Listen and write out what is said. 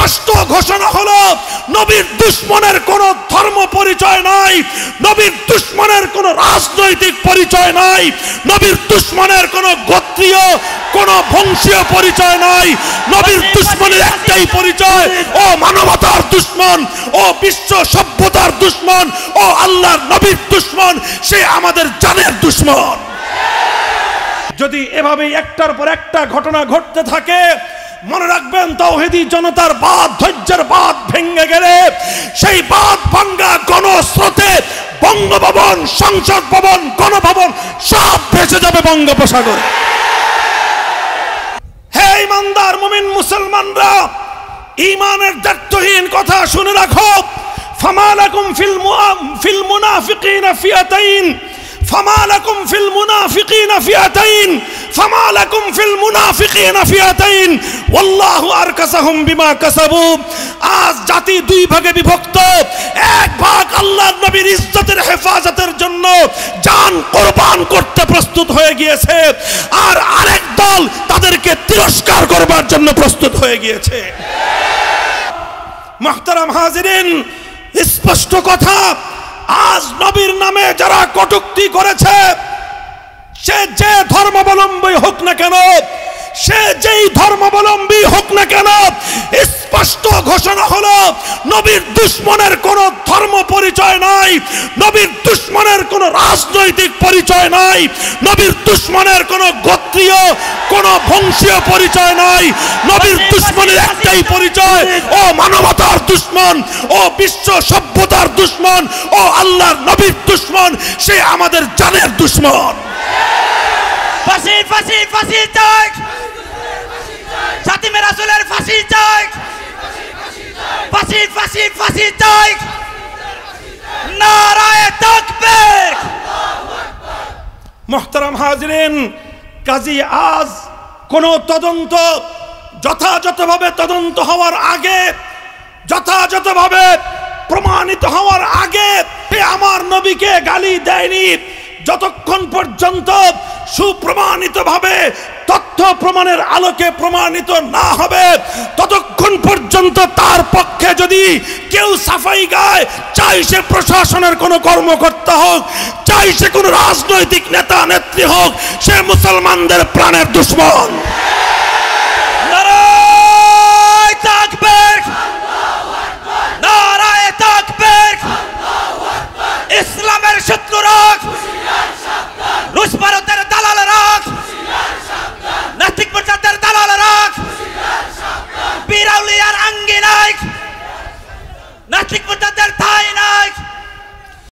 স্পষ্ট ঘোষণা হলো নবীর দুশমনের কোনো ধর্ম পরিচয় নাই, নবীর দুশমনের কোনো রাজনৈতিক পরিচয় নাই, নবীর দুশমনের কোনো গোত্রীয় কোনো বংশীয় পরিচয় নাই। নবীর দুশমনের একটাই পরিচয়, ও মানবতার দুশমন, ও বিশ্ব সভ্যতার দুশমন, ও আল্লাহর নবীর দুশমন, সে আমাদের জানের দুশমন। যদি এভাবে একটার পর একটা ঘটনা ঘটতে থাকে, মনে রাখবেন তাওহীদি জনতার বাঁধ, ধৈর্যের বাঁধ ভেঙে গেলে সেই বাঁধ ভাঙ্গা গণস্রোতে বঙ্গভবন, সংসদ ভবন, গণভবন সব ভেসে যাবে বঙ্গোপসাগরে। হে ইমানদার মুমিন মুসলমানরা, ঈমানের দায়িত্বহীন কথা শুনে রাখো। ফামালাকুম ফিল মুনাফিকিনা ফিয়াতাইন, ফামালাকুম ফিল মুনাফিকিনা ফিয়াতাইন, ফামালাকুম ফিল মুনাফিকিনা ফিয়াতাইন ওয়াল্লাহু আরকাসাহুম বিমা কাসাবু। আজ জাতি দুই ভাগে বিভক্ত। এক ভাগ আল্লাহর নবীর ইজ্জতের হেফাজতের জন্য জান কুরবান করতে প্রস্তুত হয়ে গিয়েছে, আর আরেক দল তাদেরকে তিরস্কার করবার জন্য প্রস্তুত হয়ে গিয়েছে। মুহতারাম হাজিরিন, স্পষ্ট কথা, আজ নবীর নামে যারা কটূক্তি করেছে, সে যে ধর্মাবলম্বী হোক না কেন, সে যেই ধর্মাবলম্বী হোক না কেন, স্পষ্ট ঘোষণা হলো নবীর দুশমনের কোনো ধর্ম পরিচয় নাই, নবীর দুশমনের কোনো রাজনৈতিক পরিচয় নাই, নবীর দুশমনের কোনো গোত্রীয় কোনো বংশীয় পরিচয় নাই। নবীর দুশমনের একটাই পরিচয়, ও মানবতার দুশমন, ও বিশ্ব সভ্যতার দুশমন, ও আল্লাহর নবীর দুশমন, সে আমাদের জানের দুশমন। ফাঁসি ফাঁসি ফাঁসি চাই, ফাতিমা রাসূলের ফাঁসি চাই, ফাঁসি ফাঁসি ফাঁসি চাই, নারায়ে তাকবীর। মুহতারাম হাজিরিন, কাজী আজ কোন তদন্ত যথাযথভাবে তদন্ত হওয়ার আগে, যথাযথভাবে প্রমাণিত হওয়ার আগে আমার নবীকে গালি দেয়নি, যতক্ষণ পর্যন্ত সুপ্রমাণিতভাবে তথ্য প্রমাণের আলোকে প্রমাণিত না হবে, ততক্ষণ পর্যন্ত তার পক্ষে যদি কেউ সাফাই গায়, চাই সে প্রশাসনের কোনো কর্মকর্তা হোক, চাই সে কোনো রাজনৈতিক নেতা নেত্রী হোক, সে মুসলমানদের প্রাণের দুশমন। নারায়ে তাকবীর, নারায়ে তাকবীর। ইসলামের শত্রু রাখ, রুশ ভারতের দালাল রাখ, নাস্তিক মুরতাদের দালাল রাখ, বীর আউলিয়ার আঙ্গিনায় নাস্তিক মুরতাদের